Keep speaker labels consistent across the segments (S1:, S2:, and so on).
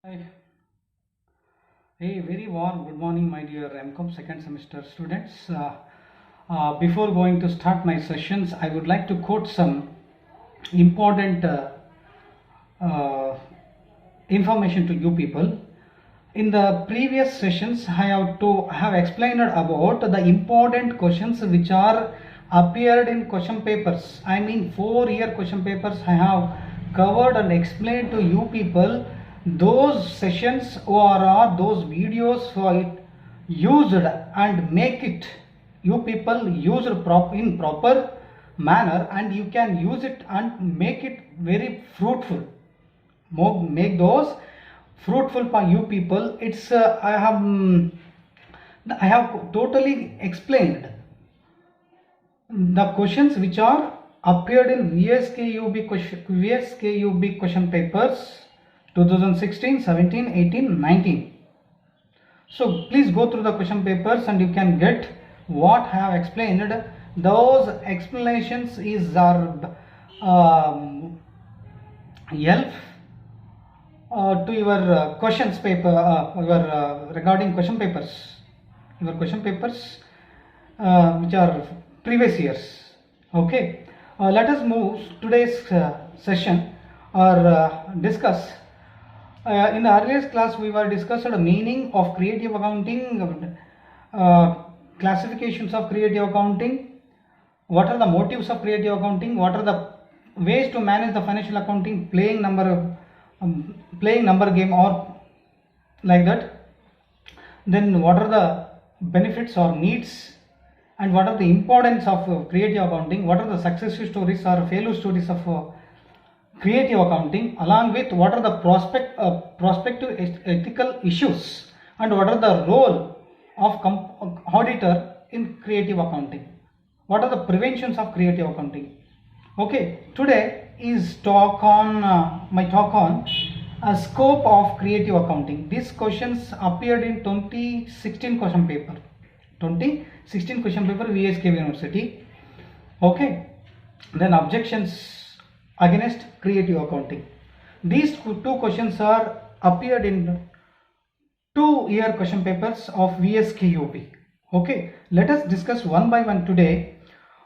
S1: Hi. Hey, very warm good morning, my dear MCOM second semester students. Before going to start my sessions, I would like to quote some important uh, information to you people. In the previous sessions, I have explained about the important questions which are appeared in question papers. I mean 4-year question papers. I have covered and explained to you people those sessions or those videos for it used and make it you people use in proper manner, and you can use it and make it very fruitful, make those fruitful for you people. It's I have totally explained the questions which are appeared in VSKUB question papers 2016, 17, 18, 19. So please go through the question papers and you can get what I have explained. Those explanations is our help to your questions paper, regarding question papers, your question papers which are previous years. Okay, let us move today's session or discuss. In the earlier class, we were discussed the meaning of creative accounting, classifications of creative accounting, what are the motives of creative accounting, what are the ways to manage the financial accounting, playing number game or like that. Then what are the benefits or needs, and what are the importance of creative accounting, what are the success stories or failure stories of creative accounting, along with what are the prospective ethical issues, and what are the role of auditor in creative accounting, what are the preventions of creative accounting. Okay, today is my talk on a scope of creative accounting. These questions appeared in 2016 question paper, VSKB University. Okay, then objections against creative accounting. These two questions are appeared in 2-year question papers of VSKUB. Okay, let us discuss one by one today.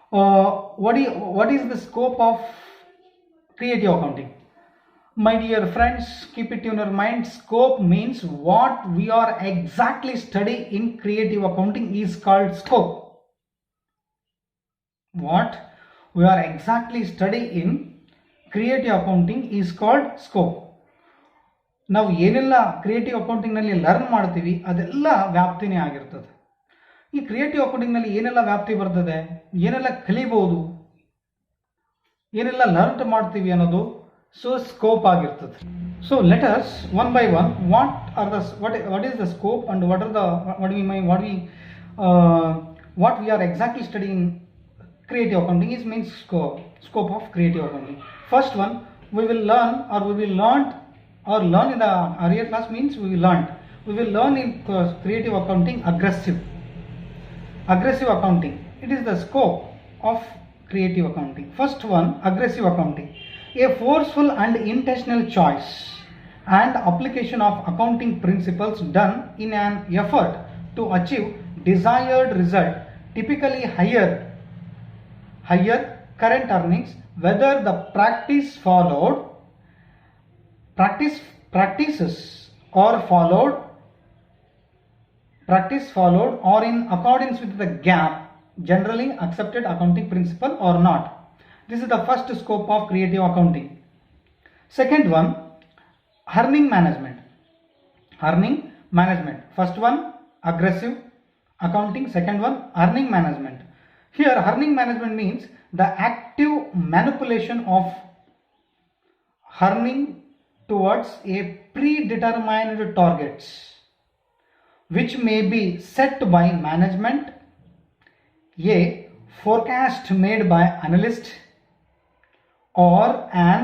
S1: What is the scope of creative accounting? My dear friends, keep it in your mind. Scope means what we are exactly studying in creative accounting is called scope. What we are exactly studying in creative accounting is called scope. ನಾವು ಏನೆಲ್ಲ creative ಅಕೌಂಟಿಂಗ್ನಲ್ಲಿ learn ಮಾಡ್ತೀವಿ ಅದೆಲ್ಲ ವ್ಯಾಪ್ತಿನೇ ಆಗಿರ್ತದೆ. ಈ creative ಅಕೌಂಟಿಂಗ್ನಲ್ಲಿ ಏನೆಲ್ಲ ವ್ಯಾಪ್ತಿ ಬರ್ತದೆ, ಏನೆಲ್ಲ ಕಲಿಬಹುದು, ಏನೆಲ್ಲ ಲರ್ನ್ ಮಾಡ್ತೀವಿ ಅನ್ನೋದು ಸ್ಕೋಪ್ ಆಗಿರ್ತದೆ. So let us one by one what is the scope and what we are exactly studying creative accounting is means scope of creative accounting. First one, we will learn in the earlier class means we will learn in creative accounting aggressive accounting. It is the scope of creative accounting. First one, aggressive accounting, a forceful and intentional choice and application of accounting principles done in an effort to achieve desired result, typically higher current earnings, whether the practices followed or in accordance with the GAAP, generally accepted accounting principle or not. This is the first scope of creative accounting. Second one, earning management. First one, aggressive accounting. Second one, earning management. Here earning management means the active manipulation of earning towards a predetermined targets, which may be set by management, a forecast made by analyst, or an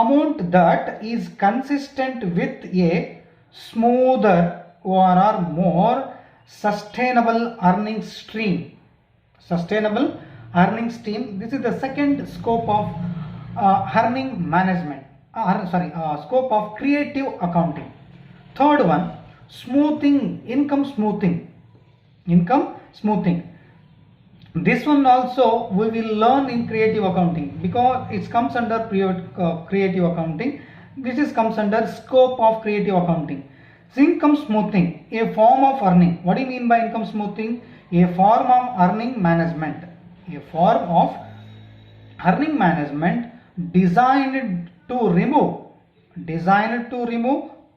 S1: amount that is consistent with a smoother or more sustainable earning stream. This is the second scope of earning management. scope of creative accounting. Third one, smoothing, income smoothing. This one also we will learn in creative accounting because it comes under creative accounting. This comes under scope of creative accounting. Income smoothing, a form of earning. What do you mean by income smoothing? A form of earning management. A form of earning management designed to remove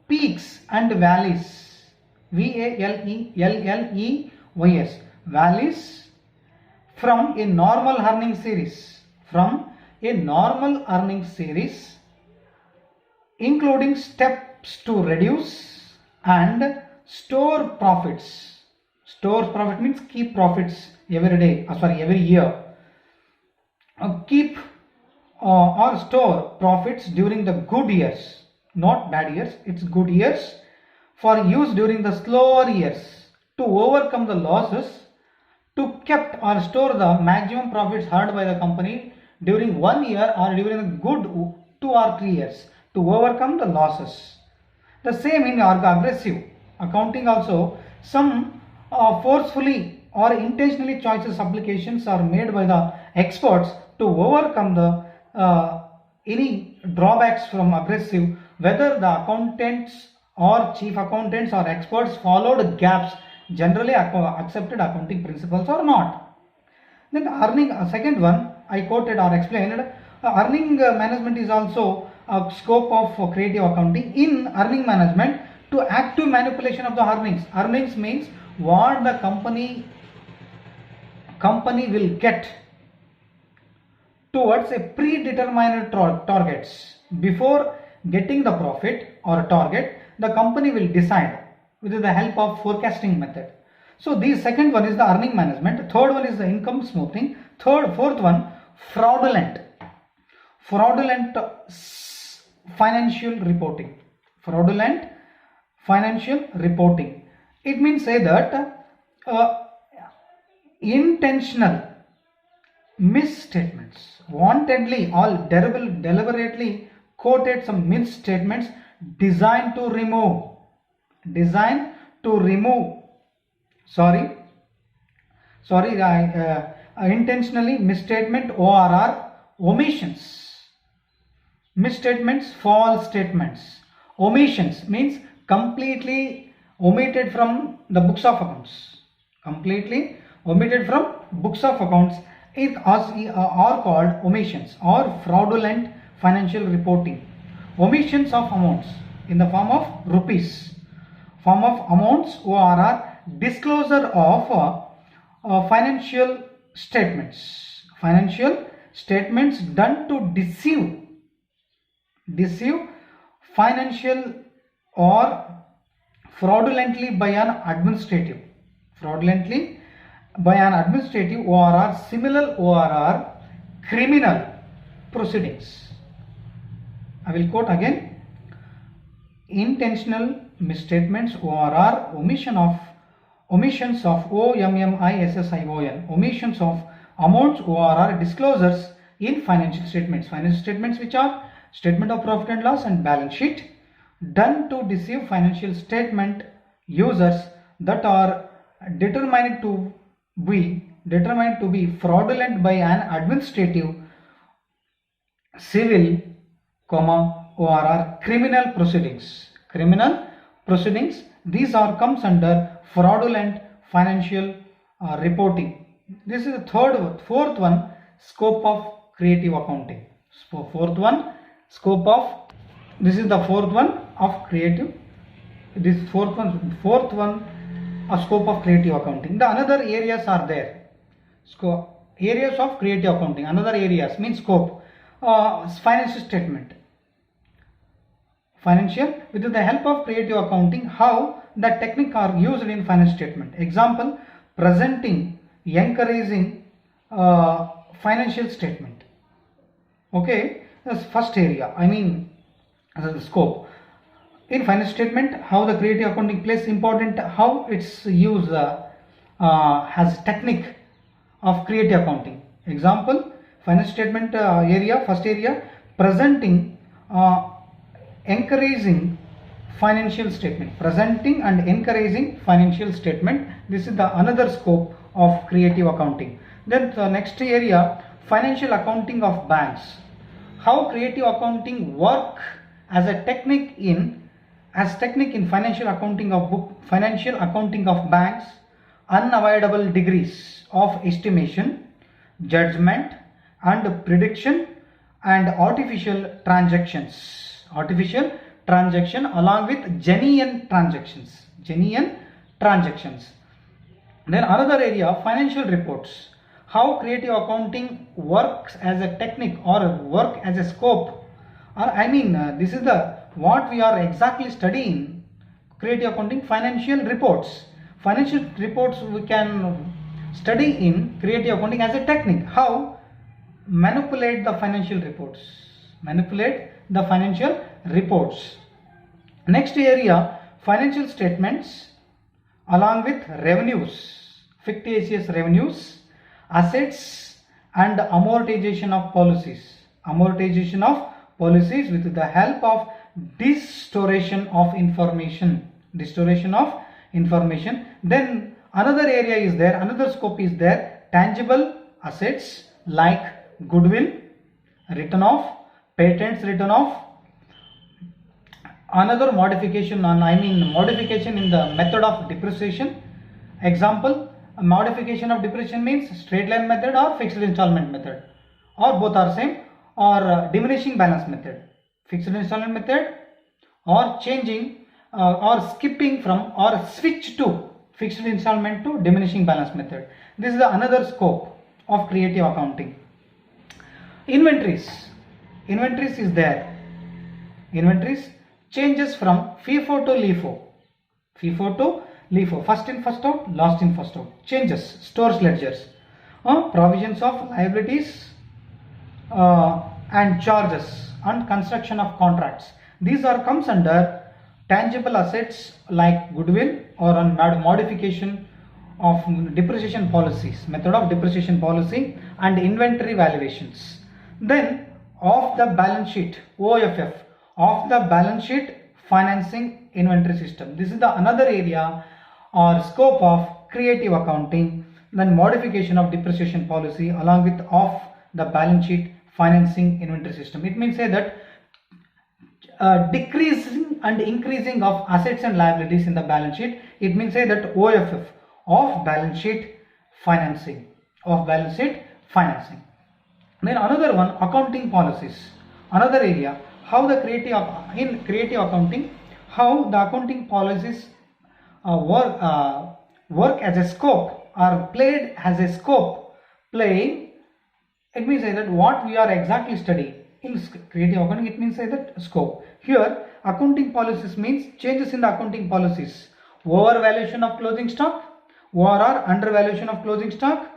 S1: peaks and valleys. VALLEYS, valleys from a normal earning series. Including steps to reduce and store profits. Store profit means keep profits every year. Keep or store profits during the good years, not bad years, it's good years, for use during the slower years to overcome the losses, to kept or store the maximum profits earned by the company during 1 year or during a good 2 or 3 years to overcome the losses. The same in aggressive accounting also. Some forcefully or intentionally choices applications are made by the experts to overcome the any drawbacks from aggressive, whether the accountants or chief accountants or experts followed gaps generally accepted accounting principles or not. Then the earning, second one I quoted or explained, earning management is also a scope of creative accounting. In earning management, to active manipulation of the earnings. Earnings means what the company will get towards a predetermined targets. Before getting the profit or target, the company will decide with the help of forecasting method. So the second one is the earning management. Third one is the income smoothing. Fourth one, fraudulent financial reporting. It means say that intentional misstatements, wantedly or deliberately quoted some misstatements designed to remove intentionally misstatement ORR, omissions, misstatements, false statements. Omissions means completely omitted from the books of accounts. It are called omissions or fraudulent financial reporting. Omissions of amounts in the form of rupees, form of amounts ORR, disclosure of financial statements done to deceive financial or fraudulently by an administrative ORR, similar ORR, criminal proceedings. I will quote again: intentional misstatements ORR, omissions of OMMISSION, omissions of amounts ORR, disclosures in financial statements which are statement of profit and loss and balance sheet, done to deceive financial statement users, that are determined to be fraudulent by an administrative, civil, ORR, criminal proceedings. These are comes under fraudulent financial reporting. This is the fourth one, scope of creative accounting. This is the fourth one of creative. Fourth one, a scope of creative accounting. The another areas are there. Areas of creative accounting. Another areas means scope. Financial statement. With the help of creative accounting, how the technique are used in financial statement. Example: presenting, encouraging financial statement. Okay, that's first area. I mean, the scope. In financial statement, how the creative accounting plays important, how it's used has technique of creative accounting. Example: financial statement area, first area, presenting encouraging financial statement, presenting and encouraging financial statement. This is the another scope of creative accounting. Then the next area, financial accounting of banks. How creative accounting work as a technique in financial accounting of banks, unavoidable degrees of estimation, judgment and prediction, and artificial transactions along with genuine transactions. Then another area, financial reports. How creative accounting works as a technique or work as a scope, or this is the what we are exactly studying. Creative accounting financial reports we can study in creative accounting as a technique. How manipulate the financial reports. Next area, financial statements along with revenues, fictitious revenues, assets and amortization of policies with the help of distortion of information. Then another area is there, another scope is there, tangible assets like goodwill written off, patents written off. Another modification in the method of depreciation. Example, a modification of depreciation means straight line method or fixed installment method, or both are same, or diminishing balance method, fixed installment method, or changing or skipping from or switch to fixed installment to diminishing balance method. This is the another scope of creative accounting. Inventories is there. Inventories changes from FIFO to LIFO, first in first out, last in first out. Changes, stores ledgers, provisions of liabilities and charges and construction of contracts. These are comes under tangible assets like goodwill or on modification of depreciation policies, method of depreciation policy, and inventory valuations. Then of the balance sheet, OFF, of the balance sheet financing inventory system. This is the another area or scope of creative accounting. Then modification of depreciation policy along with of the balance sheet financing inventory system. It means say that decreasing and increasing of assets and liabilities in the balance sheet. It means say that OFF, of balance sheet financing. Then another one, accounting policies, another area. How the creative accounting, how the accounting policies work as a scope or played as a scope. Playing, it means say that what we are exactly studying in creative accounting. It means say that scope. Here accounting policies means changes in the accounting policies, overvaluation of closing stock, ORR undervaluation of closing stock,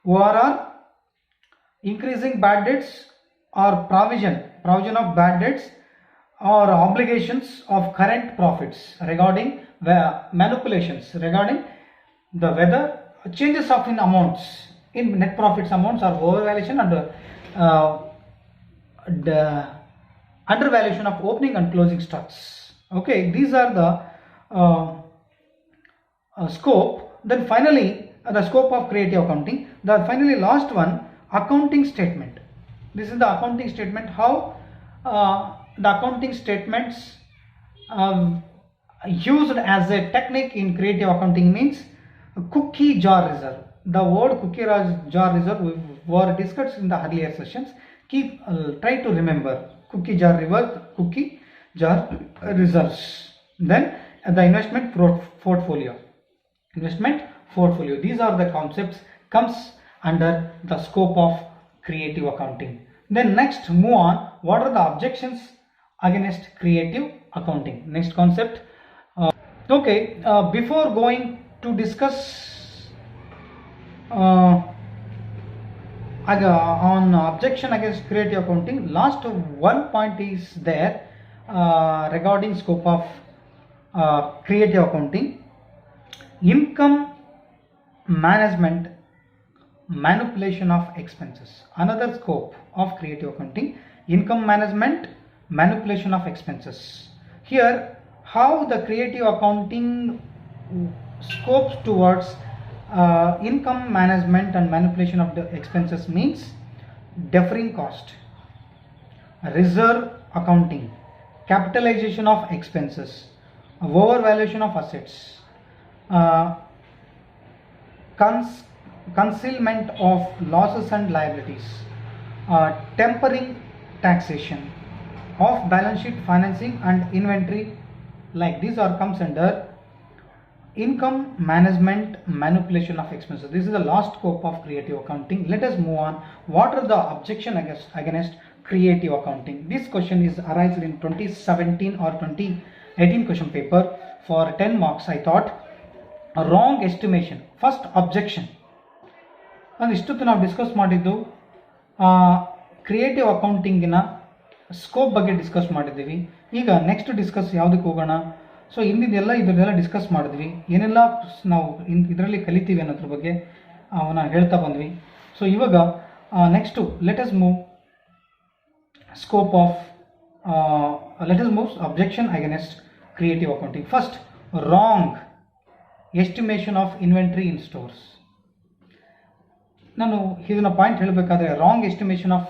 S1: ORR increasing bad debts or provision of bad debts or obligations of current profits, regarding the manipulations regarding the whether changes of in amounts in net profits amounts or overvaluation and the undervaluation of opening and closing stocks. Okay, these are the scope. Then finally the scope of creative accounting. The finally last one, accounting statement. This is the accounting statement. How the accounting statements used as a technique in creative accounting means cookie jar reserve. The word cookie jar reserve we were discussed in the earlier sessions. Try to remember cookie jar reserves. Then the investment portfolio. These are the concepts comes under the scope of creative accounting. Then next move on, what are the objections against creative accounting? Next concept. Before going to discuss on objection against creative accounting, last one point is there regarding scope of creative accounting. Income management, manipulation of expenses. Another scope of creative accounting, income management, manipulation of expenses. Here, how the creative accounting scopes towards income management and manipulation of the expenses means deferring cost, reserve accounting, capitalization of expenses, overvaluation of assets, concealment of losses and liabilities, tempering taxation, off balance sheet financing and inventory, like these are comes under income management, manipulation of expenses. This is the last scope of creative accounting. Let us move on. What are the objection against creative accounting? This question is arised in 2017 or 2018 question paper for 10 marks. I thought wrong estimation. First objection. And ಇಷ್ಟೊತ್ತು ನಾವು discuss ಮಾಡಿದ್ದು creative ಅಕೌಂಟಿಂಗಿನ scope ಬಗ್ಗೆ discuss ಮಾಡಿದ್ದೀವಿ. ಈಗ next discuss ಯಾವುದಕ್ಕೆ ಹೋಗೋಣ? So ಹಿಂದಿದೆಲ್ಲ ಇದನ್ನೆಲ್ಲ discuss ಮಾಡಿದ್ವಿ, ಏನೆಲ್ಲ ನಾವು ಇದರಲ್ಲಿ ಕಲಿತೀವಿ ಅನ್ನೋದ್ರ ಬಗ್ಗೆ ನಾವು ಹೇಳ್ತಾ ಬಂದ್ವಿ. ಸೊ ಇವಾಗ next let us move scope of objection against creative accounting. First, wrong estimation of inventory in stores. ನಾನು ಇದನ್ನ ಪಾಯಿಂಟ್ ಹೇಳಬೇಕಾದ್ರೆ wrong estimation of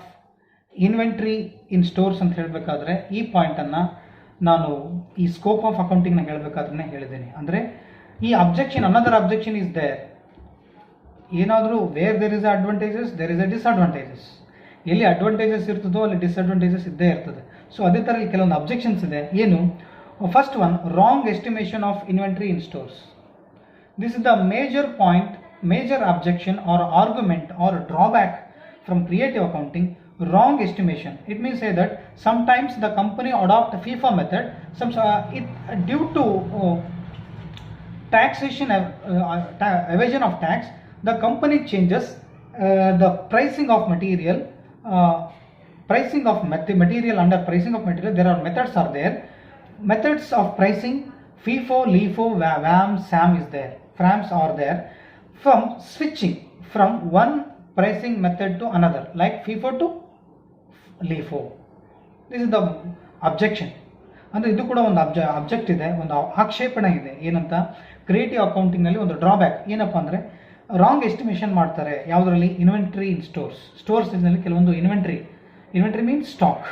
S1: inventory in stores ಅಂತ ಹೇಳಬೇಕಾದ್ರೆ ಈ ಪಾಯಿಂಟನ್ನು ನಾನು ಈ ಸ್ಕೋಪ್ ಆಫ್ ಅಕೌಂಟಿಂಗ್ನ ಹೇಳಬೇಕಾದ್ರೆ ಹೇಳಿದ್ದೇನೆ. ಅಂದರೆ ಈ objection, another objection is there. ಏನಾದರೂ where there is advantages there is a disadvantages. ಎಲ್ಲಿ ಅಡ್ವಾಂಟೇಜಸ್ ಇರ್ತದೋ ಅಲ್ಲಿ ಡಿಸ್ಅಡ್ವಾಂಟೇಜಸ್ ಇದ್ದೇ ಇರ್ತದೆ. ಸೊ ಅದೇ ಥರ ಇಲ್ಲಿ ಕೆಲವೊಂದು ಅಬ್ಜೆಕ್ಷನ್ಸ್ ಇದೆ. ಏನು? First one, wrong estimation of inventory in stores. This is the major point, major objection or argument or drawback from creative accounting. Wrong estimation, it means say that sometimes the company adopt a FIFO method, due to taxation evasion of tax, the company changes the pricing of material, material. Under pricing of material there are methods of pricing. FIFO, LIFO, VAM, SAM is there, FRAMs are there. From switching from one pricing method to another, like FIFO to LIFO. This is the objection. ಅಂದರೆ ಇದು ಕೂಡ ಒಂದು object ಇದೆ, ಒಂದು ಆಕ್ಷೇಪಣೆ ಇದೆ. ಏನಂತ? Creative ಅಕೌಂಟಿಂಗ್ನಲ್ಲಿ ಒಂದು ಡ್ರಾಬ್ಯಾಕ್ ಏನಪ್ಪ ಅಂದರೆ ರಾಂಗ್ ಎಸ್ಟಿಮೇಷನ್ ಮಾಡ್ತಾರೆ. ಯಾವುದರಲ್ಲಿ? ಇನ್ವೆಂಟ್ರಿ ಇನ್ ಸ್ಟೋರ್ಸ್ನಲ್ಲಿ ಕೆಲವೊಂದು ಇನ್ವೆಂಟ್ರಿ ಮೀನ್ಸ್ ಸ್ಟಾಕ್.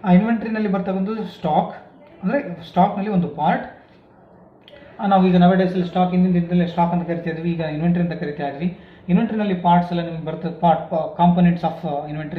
S1: ಆ ಇನ್ವೆಂಟ್ರಿನಲ್ಲಿ ಬರ್ತಕ್ಕಂಥದ್ದು ಸ್ಟಾಕ್, ಅಂದರೆ ಸ್ಟಾಕ್ನಲ್ಲಿ ಒಂದು ಪಾರ್ಟ್. ನಾವು ಈಗ ನವೆಡೇಸಲ್ಲಿ ಸ್ಟಾಕ್, ಹಿಂದಿನ ಸ್ಟಾಕ್ ಅಂತ ಕರಿತಾ ಇದ್ವಿ, ಈಗ ಇನ್ವೆಂಟ್ರಿ ಅಂತ ಕರಿತಾ ಇದ್ವಿ. ಇನ್ವೆಂಟ್ರಿನಲ್ಲಿ ಪಾರ್ಟ್ಸ್ ಎಲ್ಲ ನಿಮಗೆ ಬರ್ತದೆ, ಕಾಂಪೊನೆಂಟ್ಸ್ ಆಫ್ ಇನ್ವೆಂಟ್ರಿ.